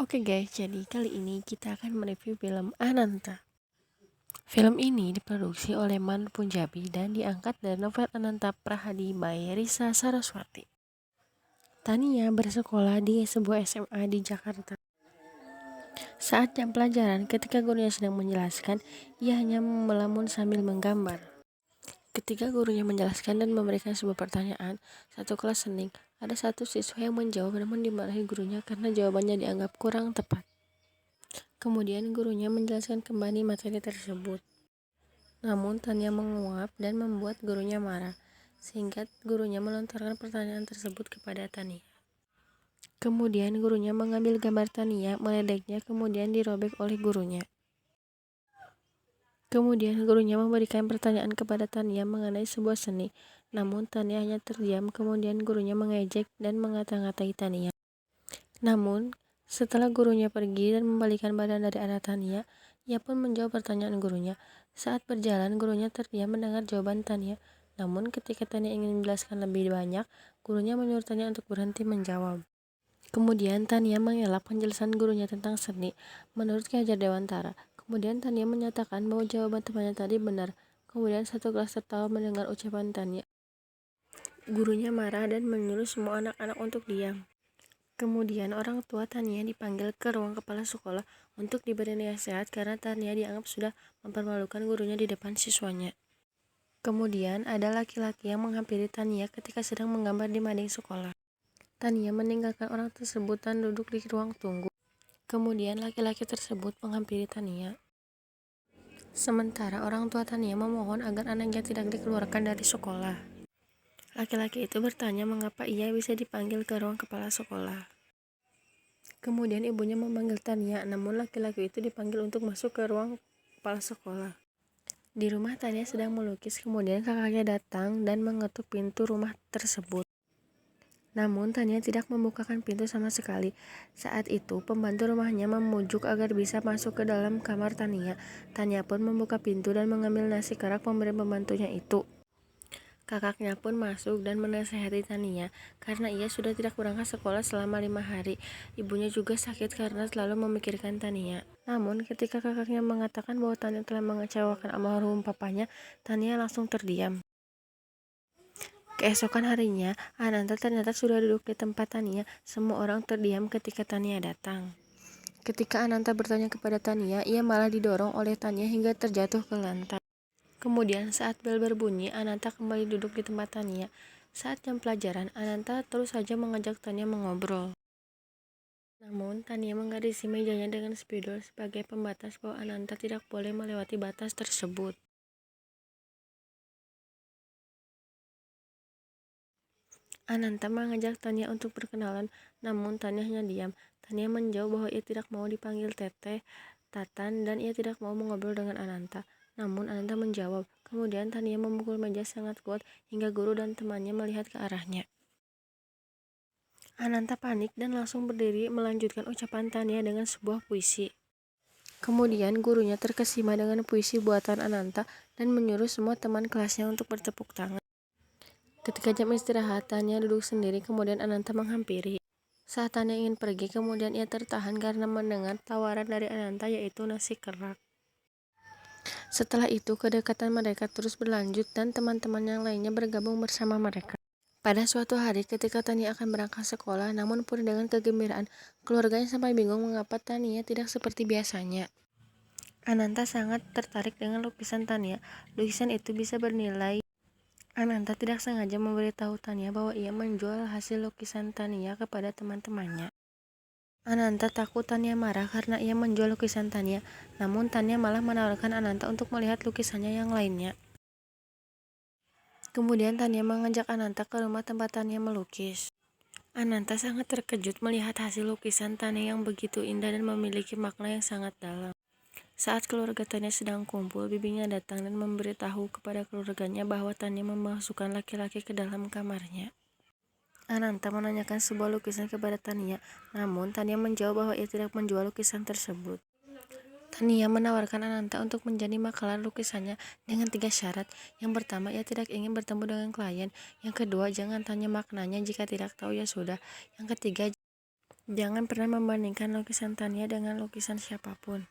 Oke guys, jadi kali ini kita akan mereview film Ananta. Film ini diproduksi oleh Man Punjabi dan diangkat dari novel Ananta Prahadi by Risa Saraswati. Tania bersekolah di sebuah SMA di Jakarta. Saat jam pelajaran, ketika gurunya sedang menjelaskan, ia hanya melamun sambil menggambar. Ketika gurunya menjelaskan dan memberikan sebuah pertanyaan, satu kelas hening, ada satu siswa yang menjawab namun dimarahi gurunya karena jawabannya dianggap kurang tepat. Kemudian gurunya menjelaskan kembali materi tersebut. Namun Tania menguap dan membuat gurunya marah, sehingga gurunya melontarkan pertanyaan tersebut kepada Tania. Kemudian gurunya mengambil gambar Tania, meledeknya, kemudian dirobek oleh gurunya. Kemudian gurunya memberikan pertanyaan kepada Tania mengenai sebuah seni, namun Tania hanya terdiam. Kemudian gurunya mengejek dan mengata-ngatai Tania. Namun, setelah gurunya pergi dan membalikan badan dari arah Tania, ia pun menjawab pertanyaan gurunya. Saat berjalan, gurunya terdiam mendengar jawaban Tania. Namun, ketika Tania ingin menjelaskan lebih banyak, gurunya menyuruh Tania untuk berhenti menjawab. Kemudian Tania mengelak penjelasan gurunya tentang seni menurut Ki Hajar Dewantara. Kemudian Tania menyatakan bahwa jawaban temannya tadi benar. Kemudian satu kelas tertawa mendengar ucapan Tania. Gurunya marah dan menyuruh semua anak-anak untuk diam. Kemudian orang tua Tania dipanggil ke ruang kepala sekolah untuk diberi nasihat karena Tania dianggap sudah mempermalukan gurunya di depan siswanya. Kemudian ada laki-laki yang menghampiri Tania ketika sedang menggambar di mading sekolah. Tania meninggalkan orang tersebut dan duduk di ruang tunggu. Kemudian laki-laki tersebut menghampiri Tania. Sementara orang tua Tania memohon agar anaknya tidak dikeluarkan dari sekolah. Laki-laki itu bertanya mengapa ia bisa dipanggil ke ruang kepala sekolah. Kemudian ibunya memanggil Tania, namun laki-laki itu dipanggil untuk masuk ke ruang kepala sekolah. Di rumah Tania sedang melukis, kemudian kakaknya datang dan mengetuk pintu rumah tersebut. Namun Tania tidak membukakan pintu sama sekali. Saat itu pembantu rumahnya memujuk agar bisa masuk ke dalam kamar Tania. Tania pun membuka pintu dan mengambil nasi kerak pemberian pembantunya itu. Kakaknya pun masuk dan menasihati Tania karena ia sudah tidak berangkat sekolah selama 5 hari. Ibunya juga sakit karena selalu memikirkan Tania. Namun ketika kakaknya mengatakan bahwa Tania telah mengecewakan almarhum papanya, Tania langsung terdiam. Keesokan harinya, Ananta ternyata sudah duduk di tempat Tania. Semua orang terdiam ketika Tania datang. Ketika Ananta bertanya kepada Tania, ia malah didorong oleh Tania hingga terjatuh ke lantai. Kemudian saat bel berbunyi, Ananta kembali duduk di tempat Tania. Saat jam pelajaran, Ananta terus saja mengajak Tania mengobrol. Namun, Tania menggarisi mejanya dengan spidol sebagai pembatas bahwa Ananta tidak boleh melewati batas tersebut. Ananta mengajak Tania untuk berkenalan, namun Tania hanya diam. Tania menjawab bahwa ia tidak mau dipanggil Teteh, Tatan, dan ia tidak mau mengobrol dengan Ananta. Namun Ananta menjawab. Kemudian Tania memukul meja sangat kuat hingga guru dan temannya melihat ke arahnya. Ananta panik dan langsung berdiri melanjutkan ucapan Tania dengan sebuah puisi. Kemudian gurunya terkesima dengan puisi buatan Ananta dan menyuruh semua teman kelasnya untuk bertepuk tangan. Ketika jam istirahat, Tania duduk sendiri, kemudian Ananta menghampiri. Saat Tania ingin pergi, kemudian ia tertahan karena mendengar tawaran dari Ananta yaitu nasi kerak. Setelah itu, kedekatan mereka terus berlanjut dan teman-teman yang lainnya bergabung bersama mereka. Pada suatu hari, ketika Tania akan berangkat sekolah, namun penuh dengan kegembiraan, keluarganya sampai bingung mengapa Tania tidak seperti biasanya. Ananta sangat tertarik dengan lukisan Tania. Lukisan itu bisa bernilai. Ananta tidak sengaja memberitahu Tania bahwa ia menjual hasil lukisan Tania kepada teman-temannya. Ananta takut Tania marah karena ia menjual lukisan Tania, namun Tania malah menawarkan Ananta untuk melihat lukisannya yang lainnya. Kemudian Tania mengajak Ananta ke rumah tempat Tania melukis. Ananta sangat terkejut melihat hasil lukisan Tania yang begitu indah dan memiliki makna yang sangat dalam. Saat keluarga Tania sedang kumpul, bibinya datang dan memberitahu kepada keluarganya bahwa Tania memasukkan laki-laki ke dalam kamarnya. Ananta menanyakan sebuah lukisan kepada Tania, namun Tania menjawab bahwa ia tidak menjual lukisan tersebut. Tania menawarkan Ananta untuk menjadi makalah lukisannya dengan 3 syarat. Yang pertama, ia tidak ingin bertemu dengan klien. Yang kedua, jangan tanya maknanya, jika tidak tahu ya sudah. Yang ketiga, Jangan pernah membandingkan lukisan Tania dengan lukisan siapapun.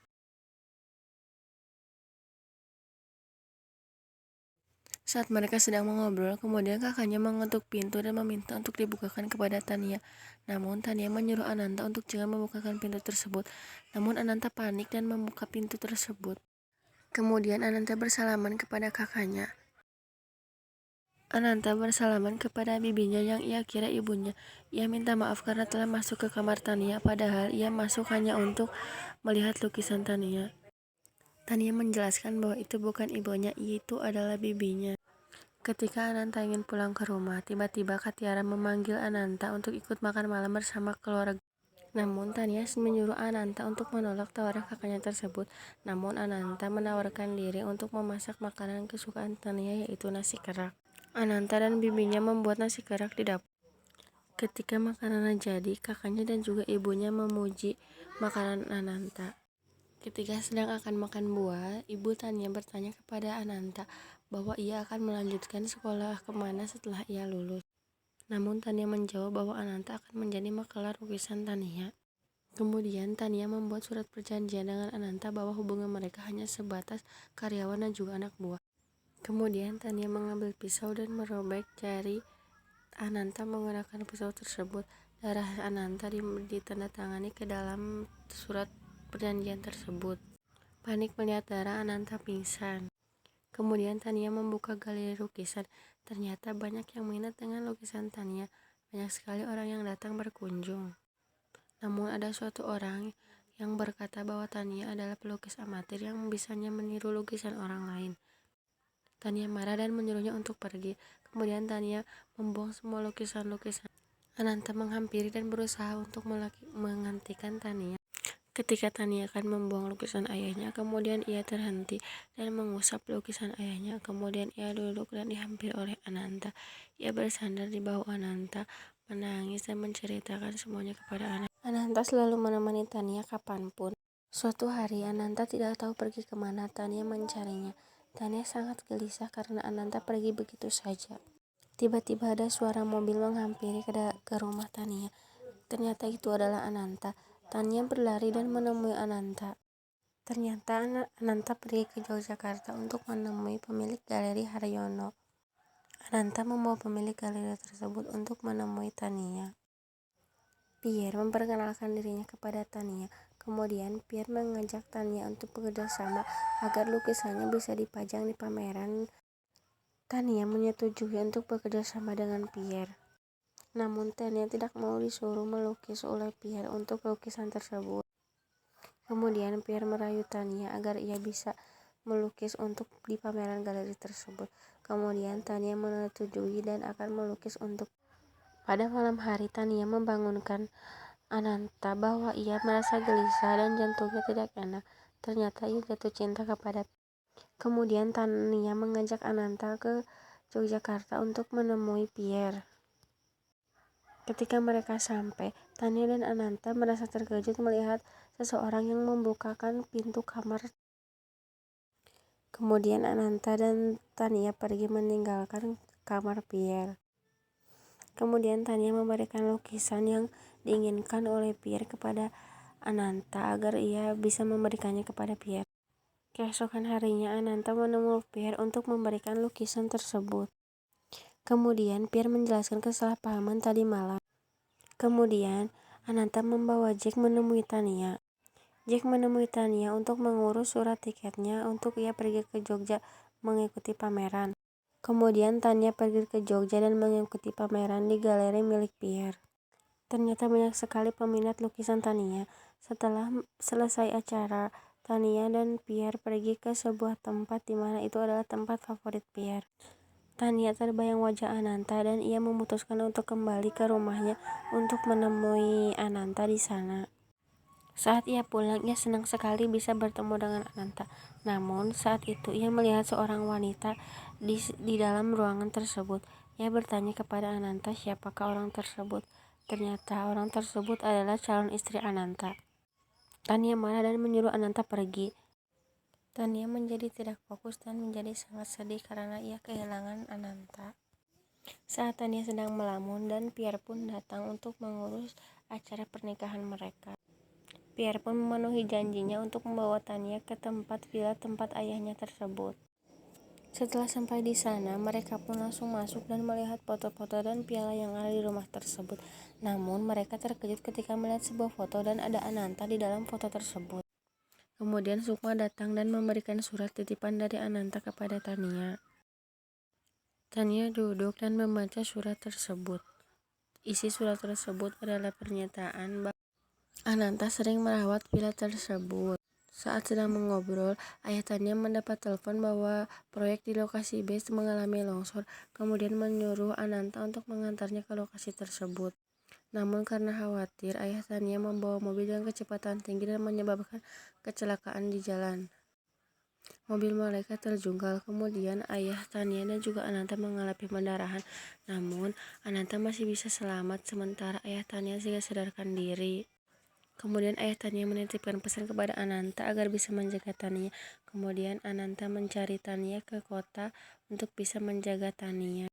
Saat mereka sedang mengobrol, kemudian kakaknya mengetuk pintu dan meminta untuk dibukakan kepada Tania. Namun Tania menyuruh Ananta untuk jangan membukakan pintu tersebut. Namun Ananta panik dan membuka pintu tersebut. Kemudian Ananta bersalaman kepada kakaknya. Ananta bersalaman kepada bibinya yang ia kira ibunya. Ia minta maaf karena telah masuk ke kamar Tania, padahal ia masuk hanya untuk melihat lukisan Tania. Tania menjelaskan bahwa itu bukan ibunya, itu adalah bibinya. Ketika Ananta ingin pulang ke rumah, tiba-tiba Kak Tiara memanggil Ananta untuk ikut makan malam bersama keluarga. Namun Tania menyuruh Ananta untuk menolak tawaran kakaknya tersebut. Namun Ananta menawarkan diri untuk memasak makanan kesukaan Tania, yaitu nasi kerak. Ananta dan bibinya membuat nasi kerak di dapur. Ketika makanannya jadi, kakaknya dan juga ibunya memuji makanan Ananta. Ketika sedang akan makan buah, ibu Tania bertanya kepada Ananta bahwa ia akan melanjutkan sekolah kemana setelah ia lulus. Namun Tania menjawab bahwa Ananta akan menjadi makelar lukisan Tania. Kemudian Tania membuat surat perjanjian dengan Ananta bahwa hubungan mereka hanya sebatas karyawan dan juga anak buah. Kemudian Tania mengambil pisau dan merobek jari Ananta menggunakan pisau tersebut. Darah Ananta ditandatangani ke dalam surat perjanjian tersebut. Panik melihat darah, Ananta pingsan. Kemudian Tania membuka galeri lukisan. Ternyata banyak yang minat dengan lukisan Tania. Banyak sekali orang yang datang berkunjung. Namun ada suatu orang yang berkata bahwa Tania adalah pelukis amatir yang bisanya meniru lukisan orang lain. Tania marah dan menyuruhnya untuk pergi. Kemudian Tania membuang semua lukisan-lukisan. Ananta menghampiri dan berusaha untuk menghentikan Tania. Ketika Tania akan membuang lukisan ayahnya, kemudian ia terhenti dan mengusap lukisan ayahnya. Kemudian ia duduk dan dihampiri oleh Ananta. Ia bersandar di bahu Ananta, menangis dan menceritakan semuanya kepada Ananta. Ananta selalu menemani Tania kapanpun. Suatu hari Ananta tidak tahu pergi kemana. Tania mencarinya. Tania sangat gelisah karena Ananta pergi begitu saja. Tiba-tiba ada suara mobil menghampiri ke rumah Tania. Ternyata itu adalah Ananta. Tania berlari dan menemui Ananta. Ternyata Ananta pergi ke Yogyakarta untuk menemui pemilik galeri Haryono. Ananta membawa pemilik galeri tersebut untuk menemui Tania. Pierre memperkenalkan dirinya kepada Tania. Kemudian Pierre mengajak Tania untuk bekerja sama agar lukisannya bisa dipajang di pameran. Tania menyetujui untuk bekerja sama dengan Pierre. Namun Tania tidak mau disuruh melukis oleh Pierre untuk lukisan tersebut. Kemudian Pierre merayu Tania agar ia bisa melukis untuk di pameran galeri tersebut. Kemudian Tania menyetujui dan akan melukis untuk. Pada malam hari Tania membangunkan Ananta bahwa ia merasa gelisah dan jantungnya tidak enak. Ternyata ia jatuh cinta kepada. Kemudian Tania mengajak Ananta ke Yogyakarta untuk menemui Pierre. Ketika mereka sampai, Tania dan Ananta merasa terkejut melihat seseorang yang membukakan pintu kamar. Kemudian Ananta dan Tania pergi meninggalkan kamar Pierre. Kemudian Tania memberikan lukisan yang diinginkan oleh Pierre kepada Ananta agar ia bisa memberikannya kepada Pierre. Keesokan harinya Ananta menemui Pierre untuk memberikan lukisan tersebut. Kemudian Pierre menjelaskan kesalahpahaman tadi malam. Kemudian Ananta membawa Jack menemui Tania. Jack menemui Tania untuk mengurus surat tiketnya untuk ia pergi ke Jogja mengikuti pameran. Kemudian Tania pergi ke Jogja dan mengikuti pameran di galeri milik Pierre. Ternyata banyak sekali peminat lukisan Tania. Setelah selesai acara, Tania dan Pierre pergi ke sebuah tempat di mana itu adalah tempat favorit Pierre. Tania terbayang wajah Ananta dan ia memutuskan untuk kembali ke rumahnya untuk menemui Ananta di sana. Saat ia pulang, ia senang sekali bisa bertemu dengan Ananta. Namun saat itu ia melihat seorang wanita di dalam ruangan tersebut. Ia bertanya kepada Ananta siapakah orang tersebut. Ternyata orang tersebut adalah calon istri Ananta. Tania marah dan menyuruh Ananta pergi. Tania menjadi tidak fokus dan menjadi sangat sedih karena ia kehilangan Ananta. Saat Tania sedang melamun dan Pierre pun datang untuk mengurus acara pernikahan mereka. Pierre pun memenuhi janjinya untuk membawa Tania ke tempat villa tempat ayahnya tersebut. Setelah sampai di sana, mereka pun langsung masuk dan melihat foto-foto dan piala yang ada di rumah tersebut. Namun, mereka terkejut ketika melihat sebuah foto dan ada Ananta di dalam foto tersebut. Kemudian Sukma datang dan memberikan surat titipan dari Ananta kepada Tania. Tania duduk dan membaca surat tersebut. Isi surat tersebut adalah pernyataan bahwa Ananta sering merawat villa tersebut. Saat sedang mengobrol, ayah Tania mendapat telepon bahwa proyek di lokasi B mengalami longsor, kemudian menyuruh Ananta untuk mengantarnya ke lokasi tersebut. Namun karena khawatir, ayah Tania membawa mobil dengan kecepatan tinggi dan menyebabkan kecelakaan di jalan. Mobil mereka terjungkal, kemudian ayah Tania dan juga Ananta mengalami pendarahan. Namun, Ananta masih bisa selamat, sementara ayah Tania sudah sadarkan diri. Kemudian ayah Tania menitipkan pesan kepada Ananta agar bisa menjaga Tania. Kemudian Ananta mencari Tania ke kota untuk bisa menjaga Tania.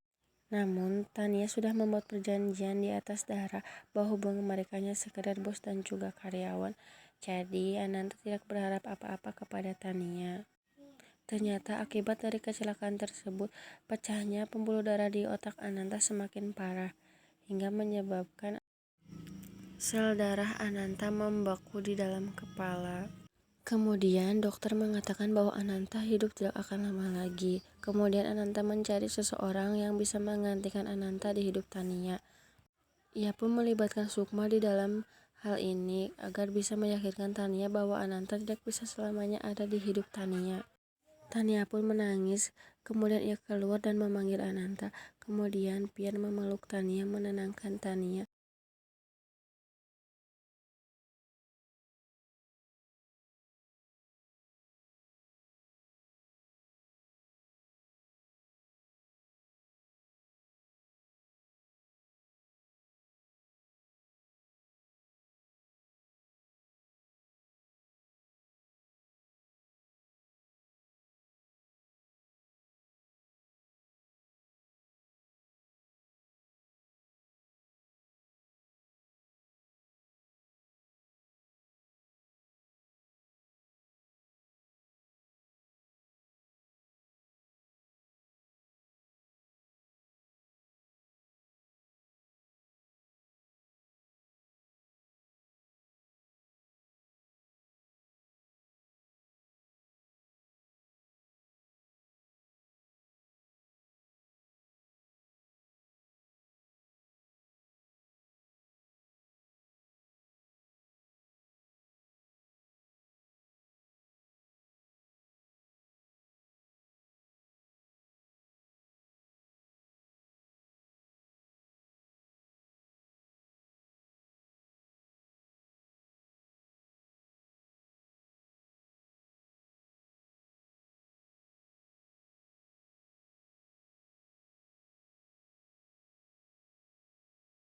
Namun Tania sudah membuat perjanjian di atas darah bahwa hubungan mereka hanya sekedar bos dan juga karyawan. Jadi Ananta tidak berharap apa-apa kepada Tania. Ternyata akibat dari kecelakaan tersebut, pecahnya pembuluh darah di otak Ananta semakin parah hingga menyebabkan sel darah Ananta membeku di dalam kepala. Kemudian dokter mengatakan bahwa Ananta hidup tidak akan lama lagi. Kemudian Ananta mencari seseorang yang bisa menggantikan Ananta di hidup Tania. Ia pun melibatkan Sukma di dalam hal ini agar bisa meyakinkan Tania bahwa Ananta tidak bisa selamanya ada di hidup Tania. Tania pun menangis, kemudian ia keluar dan memanggil Ananta. Kemudian Pierre memeluk Tania, menenangkan Tania.